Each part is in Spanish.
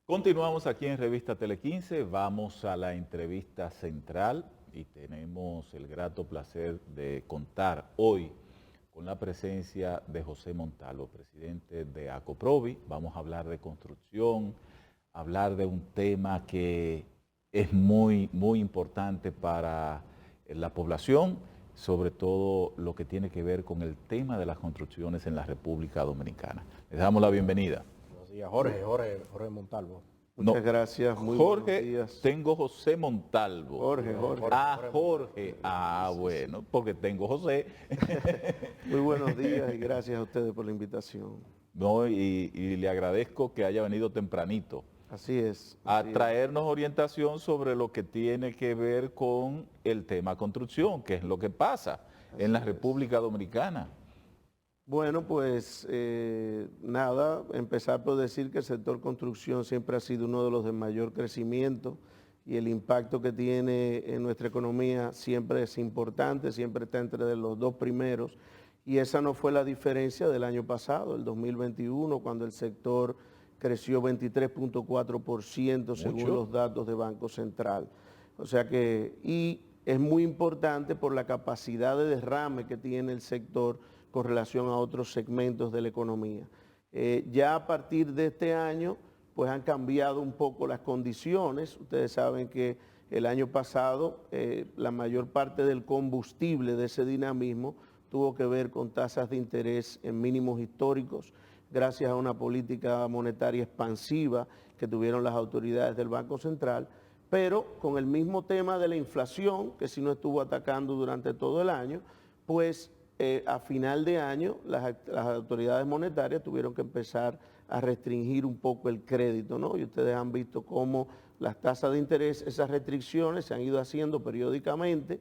Continuamos aquí en Revista Tele 15, vamos a la entrevista central y tenemos el grato placer de contar hoy con la presencia de José Montalvo, presidente de ACOPROVI. Vamos a hablar de construcción, hablar de un tema que es muy importante para la población, sobre todo lo que tiene que ver con el tema de las construcciones en la República Dominicana. Les damos la bienvenida. Buenos días, Jorge Montalvo. Muchas gracias, muy Jorge, buenos días. tengo José Montalvo. Jorge. Jorge. Bueno, porque tengo José. Muy buenos días y gracias a ustedes por la invitación. No, y le agradezco que haya venido tempranito Así es. a traernos orientación sobre lo que tiene que ver con el tema construcción, que es lo que pasa en la República Dominicana. Bueno, pues nada, empezar por decir que el sector construcción siempre ha sido uno de los de mayor crecimiento y el impacto que tiene en nuestra economía siempre es importante, siempre está entre los dos primeros, y esa no fue la diferencia del año pasado, el 2021, cuando el sector creció 23.4% según los datos de Banco Central. O sea que, y es muy importante por la capacidad de derrame que tiene el sector con relación a otros segmentos de la economía. Ya a partir de este año, pues han cambiado un poco las condiciones. Ustedes saben que el año pasado la mayor parte del combustible de ese dinamismo tuvo que ver con tasas de interés en mínimos históricos, gracias a una política monetaria expansiva que tuvieron las autoridades del Banco Central, pero con el mismo tema de la inflación, que sí nos estuvo atacando durante todo el año, pues a final de año las autoridades monetarias tuvieron que empezar a restringir un poco el crédito, ¿no? Y ustedes han visto cómo las tasas de interés, esas restricciones se han ido haciendo periódicamente,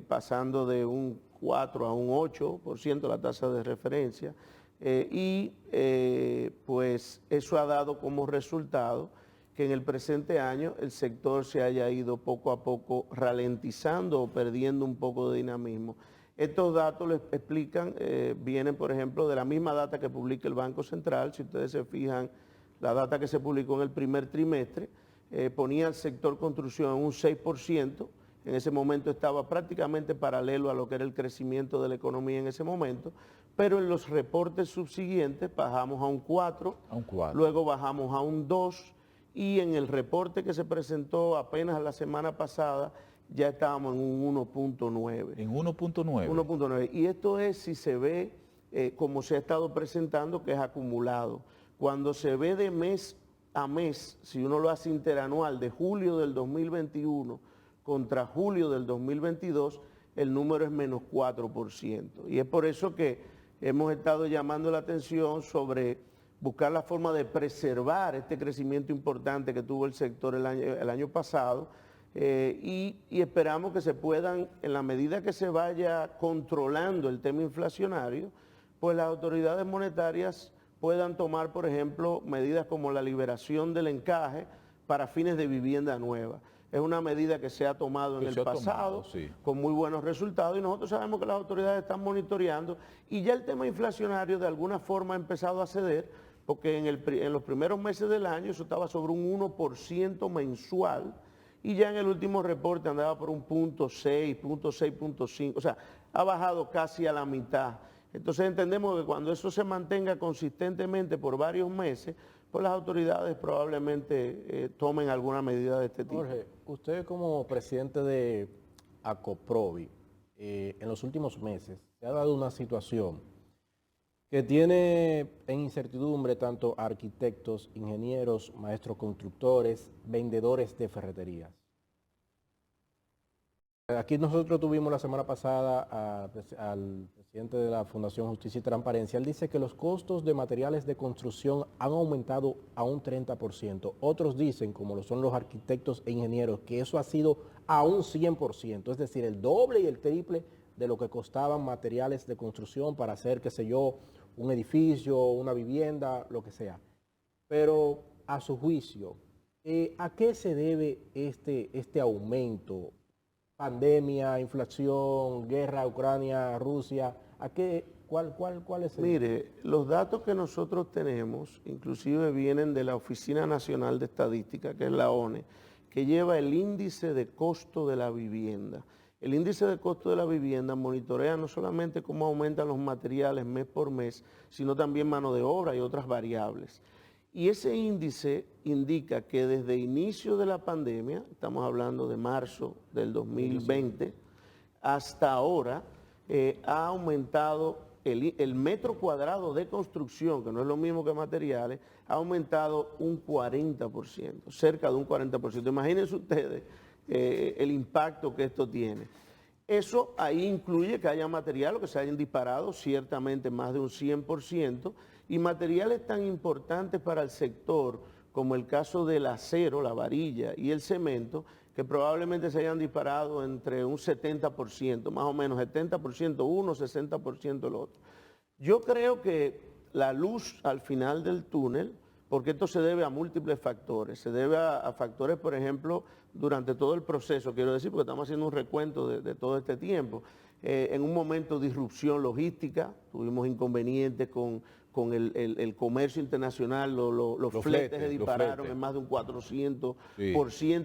pasando de un 4 a un 8% la tasa de referencia, pues eso ha dado como resultado que en el presente año el sector se haya ido poco a poco ralentizando o perdiendo un poco de dinamismo. Estos datos les explican, vienen por ejemplo de la misma data que publica el Banco Central. Si ustedes se fijan, la data que se publicó en el primer trimestre ponía al sector construcción en un 6%, en ese momento estaba prácticamente paralelo a lo que era el crecimiento de la economía en ese momento, pero en los reportes subsiguientes bajamos a un 4, luego bajamos a un 2, y en el reporte que se presentó apenas la semana pasada, ya estábamos en un 1.9. En 1.9. 1.9. Y esto es si se ve como se ha estado presentando, que es acumulado. Cuando se ve de mes a mes, si uno lo hace interanual, de julio del 2021 contra julio del 2022, el número es menos 4%. Y es por eso que hemos estado llamando la atención sobre buscar la forma de preservar este crecimiento importante que tuvo el sector el año pasado, y esperamos que se puedan, en la medida que se vaya controlando el tema inflacionario, pues las autoridades monetarias puedan tomar, por ejemplo, medidas como la liberación del encaje para fines de vivienda nueva. Es una medida que se ha tomado en el pasado con muy buenos resultados, y nosotros sabemos que las autoridades están monitoreando, y ya el tema inflacionario de alguna forma ha empezado a ceder, porque en los primeros meses del año eso estaba sobre un 1% mensual, y ya en el último reporte andaba por un 0.6, 0.5, o sea, ha bajado casi a la mitad. Entonces entendemos que cuando eso se mantenga consistentemente por varios meses, pues las autoridades probablemente tomen alguna medida de este tipo. Jorge, usted como presidente de ACOPROVI, en los últimos meses se ha dado una situación que tiene en incertidumbre tanto arquitectos, ingenieros, maestros constructores, vendedores de ferreterías. Aquí nosotros tuvimos la semana pasada al presidente de la Fundación Justicia y Transparencia. Él dice que los costos de materiales de construcción han aumentado a un 30%. Otros dicen, como lo son los arquitectos e ingenieros, que eso ha sido a un 100%, es decir, el doble y el triple de lo que costaban materiales de construcción para hacer, qué sé yo, un edificio, una vivienda, lo que sea. Pero a su juicio, ¿a qué se debe este aumento? Pandemia, inflación, guerra, Ucrania, Rusia, ¿Cuál es el? Mire, los datos que nosotros tenemos, inclusive vienen de la Oficina Nacional de Estadística, que es la ONE, que lleva el índice de costo de la vivienda. El índice de costo de la vivienda monitorea no solamente cómo aumentan los materiales mes por mes, sino también mano de obra y otras variables. Y ese índice indica que desde inicio de la pandemia, estamos hablando de marzo del 2020, hasta ahora ha aumentado el metro cuadrado de construcción, que no es lo mismo que materiales, ha aumentado un 40%, cerca de un 40%. Imagínense ustedes el impacto que esto tiene. Eso ahí incluye que haya materiales que se hayan disparado, ciertamente más de un 100%, y materiales tan importantes para el sector como el caso del acero, la varilla y el cemento, que probablemente se hayan disparado entre un 70%, más o menos 70% uno, 60% el otro. Yo creo que la luz al final del túnel, porque esto se debe a múltiples factores, se debe a factores, por ejemplo, durante todo el proceso, quiero decir, porque estamos haciendo un recuento de todo este tiempo. En un momento de disrupción logística, tuvimos inconvenientes con el comercio internacional, los fletes se dispararon en más de un 400%, sí.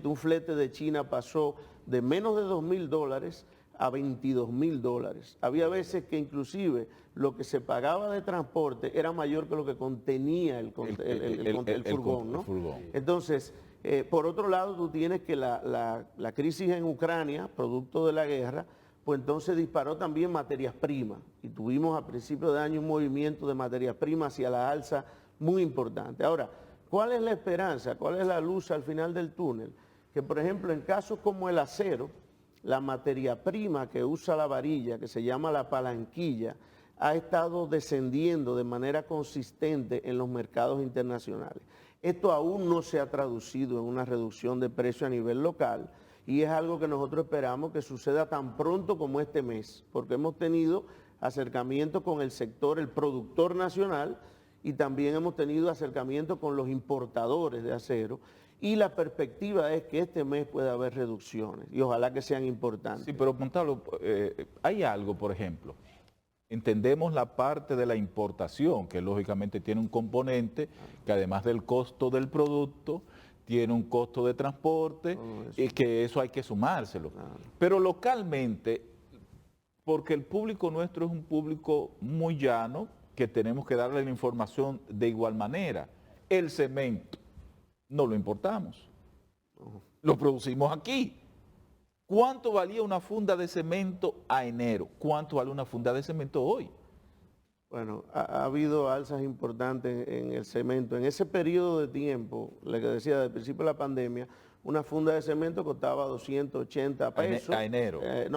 Un flete de China pasó de menos de $2,000 a $22,000. Había veces que inclusive lo que se pagaba de transporte era mayor que lo que contenía el furgón, ¿no? Entonces, por otro lado, tú tienes que la crisis en Ucrania, producto de la guerra, pues entonces disparó también materias primas y tuvimos a principios de año un movimiento de materias primas hacia la alza muy importante. Ahora, ¿cuál es la esperanza? ¿Cuál es la luz al final del túnel? Que por ejemplo en casos como el acero, la materia prima que usa la varilla, que se llama la palanquilla, ha estado descendiendo de manera consistente en los mercados internacionales. Esto aún no se ha traducido en una reducción de precio a nivel local, y es algo que nosotros esperamos que suceda tan pronto como este mes, porque hemos tenido acercamiento con el sector, el productor nacional, y también hemos tenido acercamiento con los importadores de acero, y la perspectiva es que este mes pueda haber reducciones, y ojalá que sean importantes. Sí, pero Montalvo, hay algo, por ejemplo, entendemos la parte de la importación, que lógicamente tiene un componente que además del costo del producto, tiene un costo de transporte y que eso hay que sumárselo. Pero localmente, porque el público nuestro es un público muy llano, que tenemos que darle la información de igual manera. El cemento no lo importamos, lo producimos aquí. ¿Cuánto valía una funda de cemento a enero? ¿Cuánto vale una funda de cemento hoy? Bueno, ha habido alzas importantes en el cemento. En ese periodo de tiempo, le decía, desde el principio de la pandemia, una funda de cemento costaba 280 pesos. A enero. Al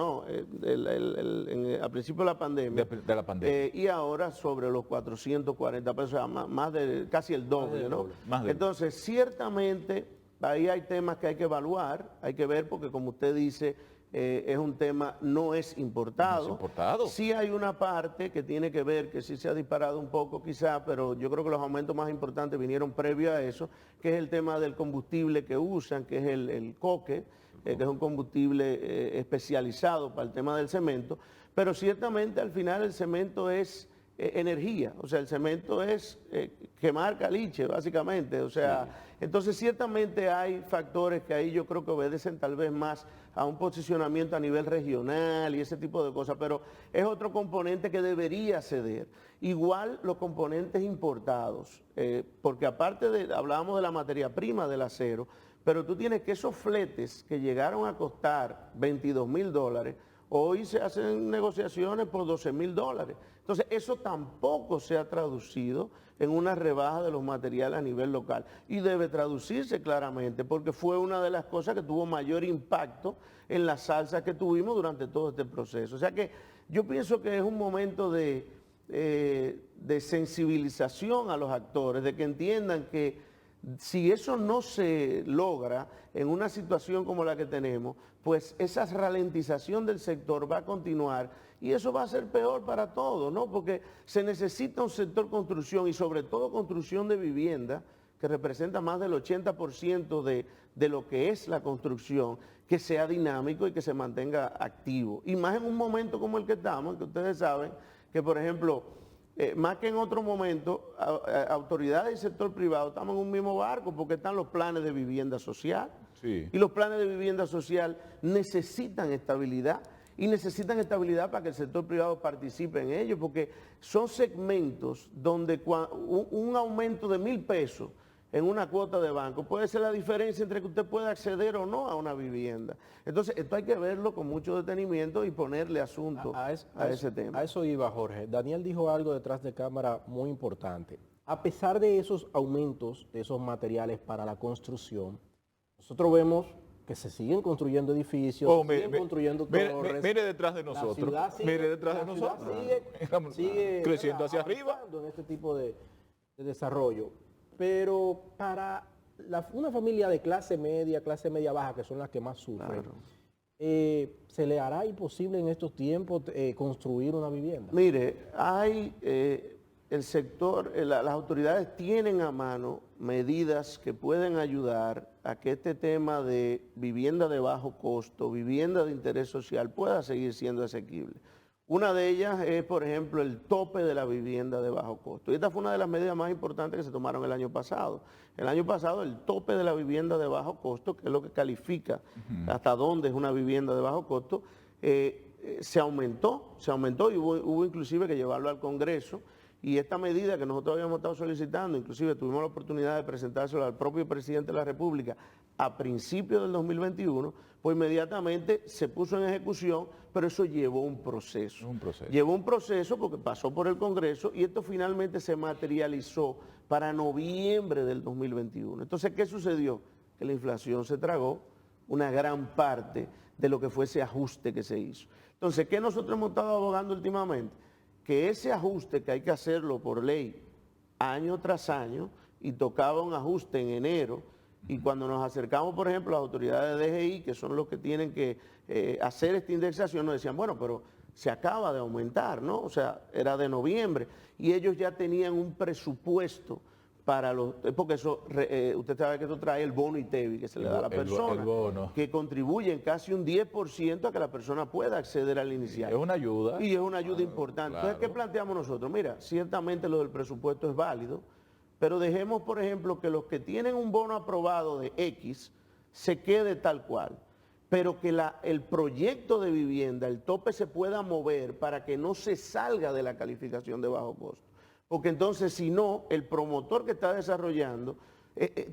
principio de la pandemia. De la pandemia. Y ahora sobre los 440 pesos, o sea, más de casi el doble, ¿no? Entonces, ciertamente, ahí hay temas que hay que evaluar, hay que ver, porque como usted dice, es un tema, no es importado. No es importado. Sí hay una parte que tiene que ver, que sí se ha disparado un poco quizá, pero yo creo que los aumentos más importantes vinieron previo a eso, que es el tema del combustible que usan, que es el coque, que es un combustible especializado para el tema del cemento, pero ciertamente al final el cemento es energía, o sea, el cemento es quemar caliche, básicamente, o sea, entonces ciertamente hay factores que ahí yo creo que obedecen tal vez más a un posicionamiento a nivel regional y ese tipo de cosas, pero es otro componente que debería ceder. Igual los componentes importados, porque aparte hablábamos de la materia prima del acero, pero tú tienes que esos fletes que llegaron a costar $22,000, hoy se hacen negociaciones por $12,000. Entonces, eso tampoco se ha traducido en una rebaja de los materiales a nivel local. Y debe traducirse claramente, porque fue una de las cosas que tuvo mayor impacto en las alzas que tuvimos durante todo este proceso. O sea que yo pienso que es un momento de sensibilización a los actores, de que entiendan que si eso no se logra en una situación como la que tenemos, pues esa ralentización del sector va a continuar y eso va a ser peor para todos, ¿no? Porque se necesita un sector construcción y sobre todo construcción de vivienda, que representa más del 80% de lo que es la construcción, que sea dinámico y que se mantenga activo. Y más en un momento como el que estamos, que ustedes saben que, por ejemplo, más que en otro momento, autoridades y sector privado estamos en un mismo barco porque están los planes de vivienda social. Sí. Y los planes de vivienda social necesitan estabilidad y necesitan estabilidad para que el sector privado participe en ello, porque son segmentos donde un aumento de 1,000 pesos en una cuota de banco puede ser la diferencia entre que usted pueda acceder o no a una vivienda. Entonces, esto hay que verlo con mucho detenimiento y ponerle asunto a ese tema. A eso iba, Jorge. Daniel dijo algo detrás de cámara muy importante. A pesar de esos aumentos de esos materiales para la construcción, nosotros vemos que se siguen construyendo edificios, siguen construyendo torres. Mire detrás de nosotros. Mire detrás de nosotros. Sigue creciendo hacia arriba. En este tipo de desarrollo. Pero para una familia de clase media baja, que son las que más sufren, Claro. ¿se le hará imposible en estos tiempos construir una vivienda? Mire, hay el sector, las autoridades tienen a mano medidas que pueden ayudar a que este tema de vivienda de bajo costo, vivienda de interés social pueda seguir siendo asequible. Una de ellas es, por ejemplo, el tope de la vivienda de bajo costo. Y esta fue una de las medidas más importantes que se tomaron el año pasado. El año pasado el tope de la vivienda de bajo costo, que es lo que califica hasta dónde es una vivienda de bajo costo, se aumentó y hubo inclusive que llevarlo al Congreso. Y esta medida que nosotros habíamos estado solicitando, inclusive tuvimos la oportunidad de presentárselo al propio presidente de la República a principios del 2021, pues inmediatamente se puso en ejecución, pero eso llevó un proceso. Llevó un proceso porque pasó por el Congreso y esto finalmente se materializó para noviembre del 2021. Entonces, ¿qué sucedió? Que la inflación se tragó una gran parte de lo que fue ese ajuste que se hizo. Entonces, ¿qué nosotros hemos estado abogando últimamente? Que ese ajuste, que hay que hacerlo por ley año tras año, y tocaba un ajuste en enero, y cuando nos acercamos, por ejemplo, a las autoridades de DGI, que son los que tienen que hacer esta indexación, nos decían, bueno, pero se acaba de aumentar, ¿no? O sea, era de noviembre, y ellos ya tenían un presupuesto para los, porque eso, usted sabe que eso trae el bono ITEVI que se le da a la persona, que contribuye en casi un 10% a que la persona pueda acceder al inicial. Es una ayuda. Y es una ayuda importante. Claro. Entonces, ¿qué planteamos nosotros? Mira, ciertamente lo del presupuesto es válido, pero dejemos, por ejemplo, que los que tienen un bono aprobado de X se quede tal cual, pero que el proyecto de vivienda, el tope se pueda mover para que no se salga de la calificación de bajo costo. Porque entonces, si no, el promotor que está desarrollando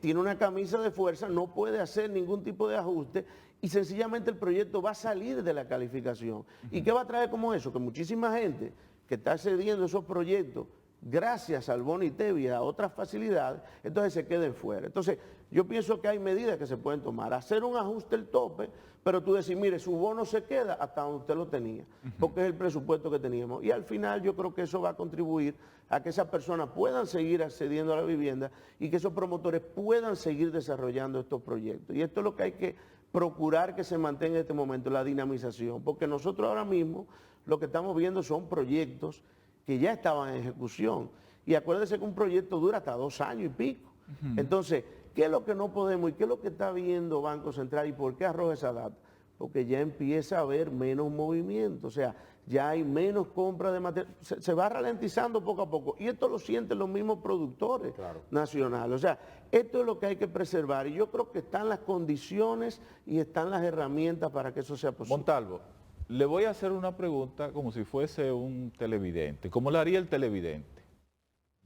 tiene una camisa de fuerza, no puede hacer ningún tipo de ajuste y sencillamente el proyecto va a salir de la calificación. ¿Y qué va a traer como eso? Que muchísima gente que está accediendo a esos proyectos gracias al bono ITEVI y a otras facilidades, entonces se queden fuera. Entonces, yo pienso que hay medidas que se pueden tomar. Hacer un ajuste del tope, pero tú decir, mire, su bono se queda hasta donde usted lo tenía, porque es el presupuesto que teníamos. Y al final yo creo que eso va a contribuir a que esas personas puedan seguir accediendo a la vivienda y que esos promotores puedan seguir desarrollando estos proyectos. Y esto es lo que hay que procurar que se mantenga en este momento, la dinamización, porque nosotros ahora mismo lo que estamos viendo son proyectos que ya estaban en ejecución. Y acuérdense que un proyecto dura hasta 2 años y pico. Entonces, ¿qué es lo que no podemos y qué es lo que está viendo Banco Central y por qué arroja esa data? Porque ya empieza a haber menos movimiento, o sea, ya hay menos compra de material, se va ralentizando poco a poco y esto lo sienten los mismos productores nacionales. O sea, esto es lo que hay que preservar y yo creo que están las condiciones y están las herramientas para que eso sea posible. Montalvo, le voy a hacer una pregunta como si fuese un televidente, como lo haría el televidente.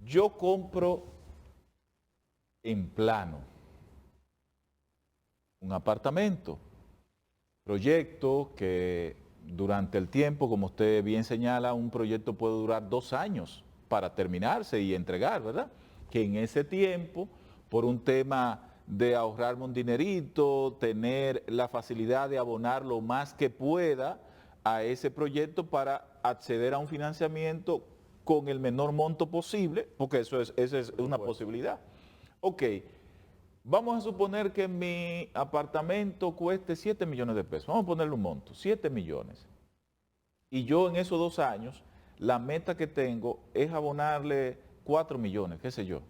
Yo compro en plano un apartamento, proyecto que durante el tiempo, como usted bien señala, un proyecto puede durar 2 años para terminarse y entregar, ¿verdad? Que en ese tiempo, por un tema de ahorrarme un dinerito, tener la facilidad de abonar lo más que pueda a ese proyecto para acceder a un financiamiento con el menor monto posible, porque esa es una posibilidad. Ok, vamos a suponer que mi apartamento cueste 7 millones de pesos, vamos a ponerle un monto, 7 millones. Y yo en esos 2 años, la meta que tengo es abonarle 4 millones, qué sé yo.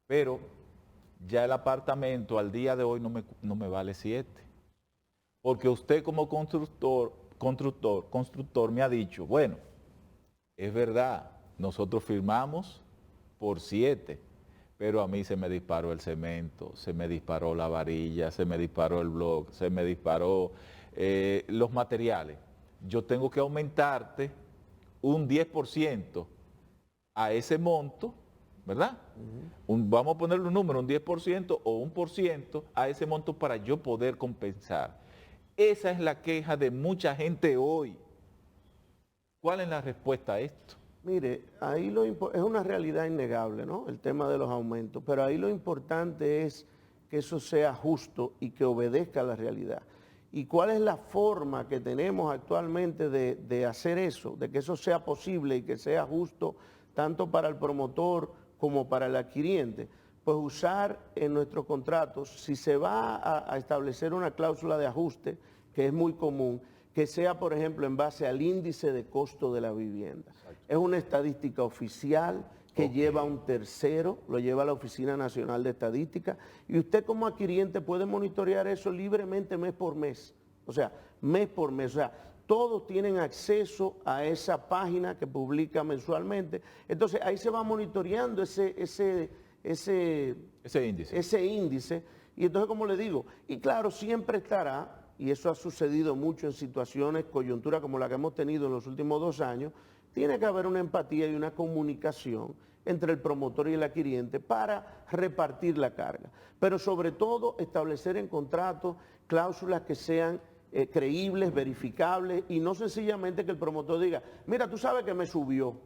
Pero ya el apartamento al día de hoy no me vale 7. Porque usted como constructor me ha dicho, bueno, Es verdad, nosotros firmamos por 7, pero a mí se me disparó el cemento, se me disparó la varilla, se me disparó el bloque, se me disparó los materiales. Yo tengo que aumentarte un 10% a ese monto, ¿verdad? Vamos a ponerle un número, un 10% o un por ciento a ese monto para yo poder compensar. Esa es la queja de mucha gente hoy. ¿Cuál es la respuesta a esto? Mire, ahí es una realidad innegable, ¿no? El tema de los aumentos, pero ahí lo importante es que eso sea justo y que obedezca a la realidad. ¿Y cuál es la forma que tenemos actualmente de hacer eso, de que eso sea posible y que sea justo tanto para el promotor como para el adquiriente? Pues usar en nuestros contratos, si se va a establecer una cláusula de ajuste, que es muy común, que sea, por ejemplo, en base al índice de costo de la vivienda. Exacto. Es una estadística oficial que lleva un tercero, lo lleva la Oficina Nacional de Estadística, y usted como adquiriente puede monitorear eso libremente mes por mes. O sea, mes por mes. O sea, todos tienen acceso a esa página que publica mensualmente. Entonces, ahí se va monitoreando ese índice. Y entonces, como le digo, y claro, siempre estará, y eso ha sucedido mucho en situaciones, coyuntura como la que hemos tenido en los últimos 2 años, tiene que haber una empatía y una comunicación entre el promotor y el adquiriente para repartir la carga. Pero sobre todo establecer en contrato cláusulas que sean creíbles, verificables, y no sencillamente que el promotor diga, mira, tú sabes que me subió.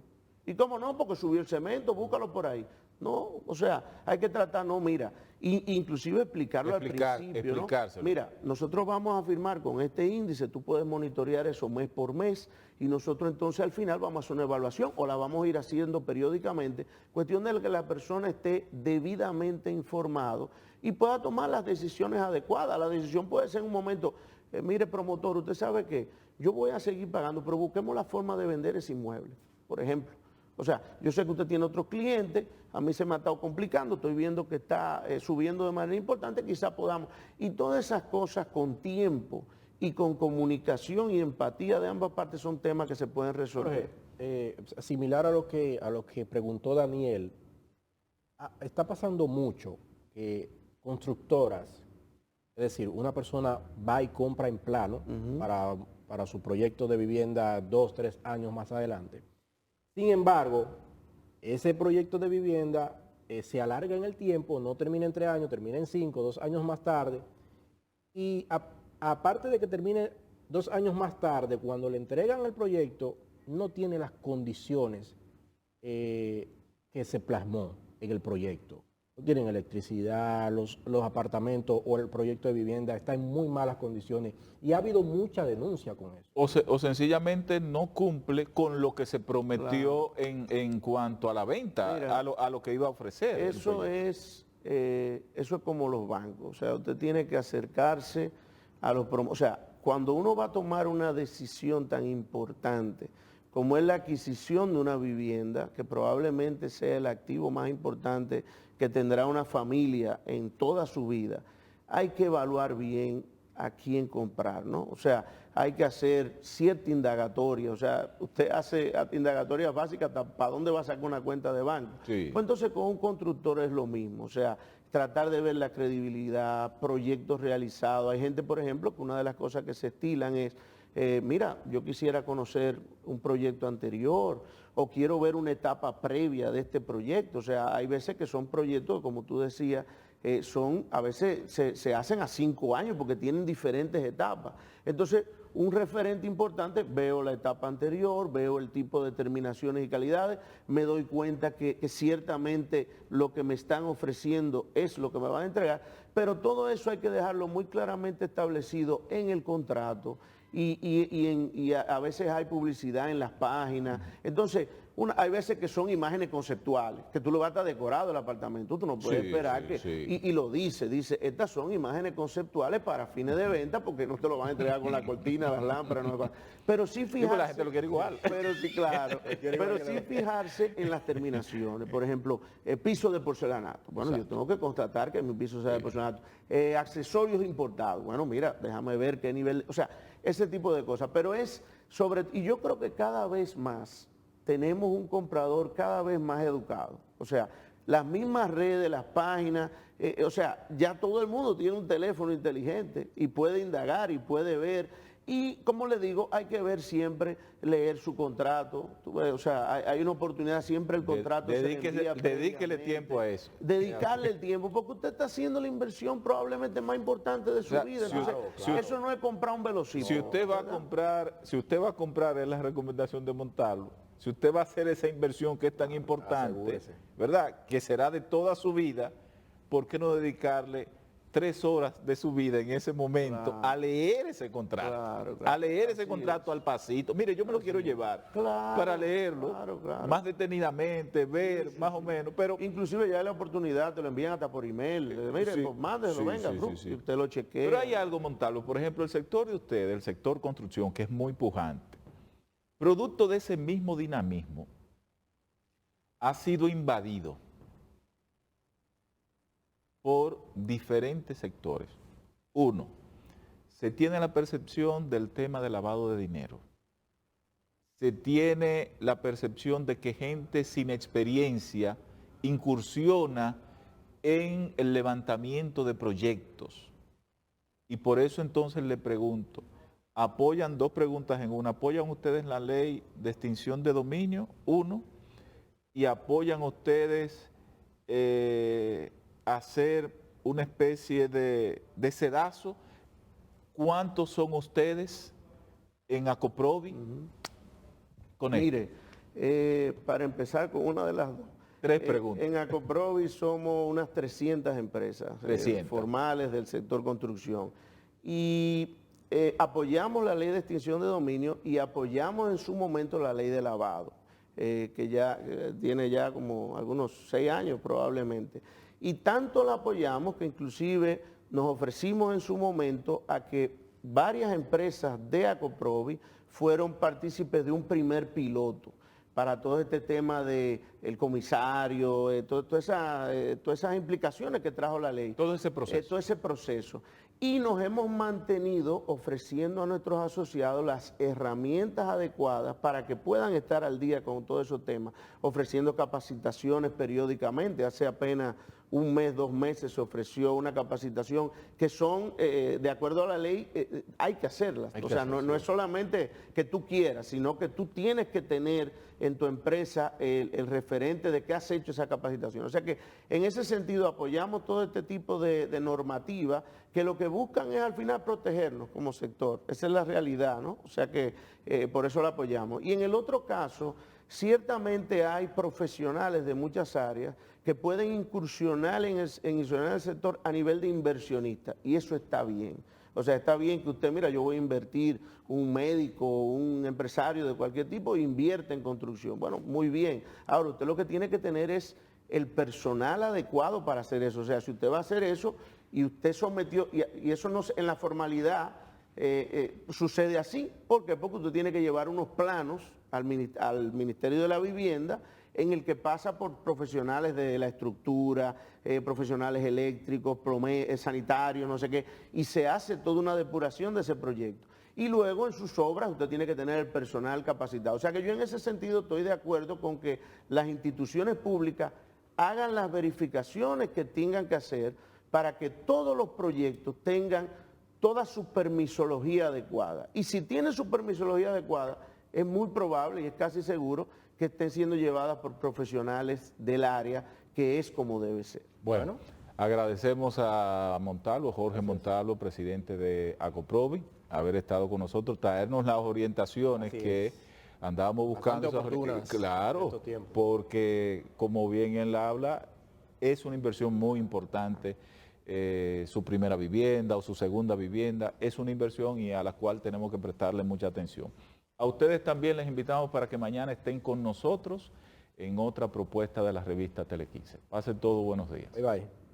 ¿Y cómo no? Porque subió el cemento, búscalo por ahí. No, o sea, hay que tratar, no, mira, inclusive explicarlo al principio, ¿no? Mira, nosotros vamos a firmar con este índice, tú puedes monitorear eso mes por mes, y nosotros entonces al final vamos a hacer una evaluación o la vamos a ir haciendo periódicamente, cuestión de que la persona esté debidamente informado y pueda tomar las decisiones adecuadas. La decisión puede ser en un momento, mire promotor, usted sabe que yo voy a seguir pagando, pero busquemos la forma de vender ese inmueble, por ejemplo. O sea, yo sé que usted tiene otros clientes, a mí se me ha estado complicando, estoy viendo que está subiendo de manera importante, quizás podamos. Y todas esas cosas con tiempo y con comunicación y empatía de ambas partes son temas que se pueden resolver. Jorge, similar a lo que preguntó Daniel, está pasando mucho que constructoras, es decir, una persona va y compra en plano para su proyecto de vivienda 2, 3 años más adelante. Sin embargo, ese proyecto de vivienda se alarga en el tiempo, no termina en 3 años, termina en 5, 2 años más tarde. Y aparte de que termine 2 años más tarde, cuando le entregan el proyecto, no tiene las condiciones que se plasmó en el proyecto. No tienen electricidad, los apartamentos o el proyecto de vivienda está en muy malas condiciones y ha habido mucha denuncia con eso. O sencillamente no cumple con lo que se prometió en cuanto a la venta. Mira, a lo que iba a ofrecer. Eso es como los bancos. O sea, usted tiene que acercarse a los promotores. O sea, cuando uno va a tomar una decisión tan importante como es la adquisición de una vivienda, que probablemente sea el activo más importante que tendrá una familia en toda su vida, hay que evaluar bien a quién comprar, ¿no? O sea, hay que hacer cierta indagatoria, o sea, usted hace indagatorias básicas, ¿para dónde va a sacar una cuenta de banco? Sí. Pues entonces con un constructor es lo mismo, o sea, tratar de ver la credibilidad, proyectos realizados. Hay gente, por ejemplo, que una de las cosas que se estilan es, mira, yo quisiera conocer un proyecto anterior o quiero ver una etapa previa de este proyecto. O sea, hay veces que son proyectos, como tú decías, a veces se hacen a 5 años porque tienen diferentes etapas. Entonces, un referente importante, veo la etapa anterior, veo el tipo de terminaciones y calidades, me doy cuenta que ciertamente lo que me están ofreciendo es lo que me van a entregar, pero todo eso hay que dejarlo muy claramente establecido en el contrato. Y a veces hay publicidad en las páginas. Entonces, hay veces que son imágenes conceptuales, que tú lo vas a estar decorado el apartamento, tú no puedes esperar que... Sí. Y lo dice, estas son imágenes conceptuales para fines de venta, porque no te lo van a entregar con la cortina, las lámparas, no, pero sí fijarse... Sí, la gente lo quiere igual. Pero sí, claro, pero sí fijarse en las terminaciones. Por ejemplo, piso de porcelanato. Bueno, exacto, yo tengo que constatar que mi piso sea de porcelanato. Accesorios importados. Bueno, mira, déjame ver qué nivel... O sea, ese tipo de cosas. Pero es sobre... Y yo creo que cada vez más tenemos un comprador cada vez más educado. O sea, las mismas redes, las páginas, o sea, ya todo el mundo tiene un teléfono inteligente y puede indagar y puede ver. Y como les digo, hay que ver siempre, leer su contrato. O sea, hay una oportunidad, siempre el contrato se le envía Dedíquele tiempo a eso. Dedicarle el tiempo, porque usted está haciendo la inversión probablemente más importante de su vida. Entonces, eso no es comprar un velocípedo. Si usted va a comprar, es la recomendación de Montalvo. Si usted va a hacer esa inversión que es tan importante, Asegúrese. ¿verdad? Que será de toda su vida, ¿por qué no dedicarle 3 horas de su vida en ese momento a leer ese contrato? A leer ese contrato al pasito. Mire, yo me lo quiero llevar para leerlo más detenidamente, ver más o menos. Pero inclusive ya hay la oportunidad, te lo envían hasta por email. Mire, pues mándelo, venga, y usted lo chequea. Pero hay algo, Montalvo, por ejemplo, el sector de ustedes, el sector construcción, que es muy pujante, producto de ese mismo dinamismo, ha sido invadido por diferentes sectores. Uno, se tiene la percepción del tema del lavado de dinero. Se tiene la percepción de que gente sin experiencia incursiona en el levantamiento de proyectos. Y por eso entonces le pregunto, ¿apoyan? Dos preguntas en una. ¿Apoyan ustedes la ley de extinción de dominio? Uno. ¿Y apoyan ustedes hacer una especie de sedazo? ¿Cuántos son ustedes en Acoprovi? Con Mire, para empezar con una de las dos. 3 preguntas. En Acoprovi somos unas 300 empresas 300. Formales del sector construcción. Y apoyamos la ley de extinción de dominio y apoyamos en su momento la ley de lavado, que ya tiene ya como algunos 6 años probablemente. Y tanto la apoyamos que inclusive nos ofrecimos en su momento a que varias empresas de Acoprovi fueron partícipes de un primer piloto para todo este tema del comisario, todas esas implicaciones que trajo la ley. Todo ese proceso. Todo ese proceso. Y nos hemos mantenido ofreciendo a nuestros asociados las herramientas adecuadas para que puedan estar al día con todos esos temas, ofreciendo capacitaciones periódicamente. Hace apenas 1 mes, 2 meses se ofreció una capacitación que son, de acuerdo a la ley, hay que hacerlas. O sea, no es solamente que tú quieras, sino que tú tienes que tener en tu empresa el referente de que has hecho esa capacitación. O sea que en ese sentido apoyamos todo este tipo de normativa que lo que buscan es al final protegernos como sector. Esa es la realidad, ¿no? O sea que por eso la apoyamos. Y en el otro caso, ciertamente hay profesionales de muchas áreas que pueden incursionar en el sector a nivel de inversionista, y eso está bien. O sea, está bien que usted, mira, yo voy a invertir, un médico, un empresario de cualquier tipo, invierte en construcción. Bueno, muy bien. Ahora, usted lo que tiene que tener es el personal adecuado para hacer eso. O sea, si usted va a hacer eso y usted sometió, y eso no en la formalidad sucede así. ¿Por qué? Porque usted tiene que llevar unos planos al Ministerio de la Vivienda en el que pasa por profesionales de la estructura, profesionales eléctricos, sanitarios, no sé qué, y se hace toda una depuración de ese proyecto. Y luego en sus obras usted tiene que tener el personal capacitado. O sea que yo en ese sentido estoy de acuerdo con que las instituciones públicas hagan las verificaciones que tengan que hacer para que todos los proyectos tengan toda su permisología adecuada. Y si tiene su permisología adecuada, es muy probable y es casi seguro que estén siendo llevadas por profesionales del área, que es como debe ser. Bueno, agradecemos a Montalvo, Jorge Montalvo, presidente de Acoprovi, haber estado con nosotros, traernos las orientaciones que andábamos buscando. Claro, porque como bien él habla, es una inversión muy importante. Su primera vivienda o su segunda vivienda es una inversión y a la cual tenemos que prestarle mucha atención. A ustedes también les invitamos para que mañana estén con nosotros en otra propuesta de la revista Tele 15. Pasen todos buenos días. Bye bye.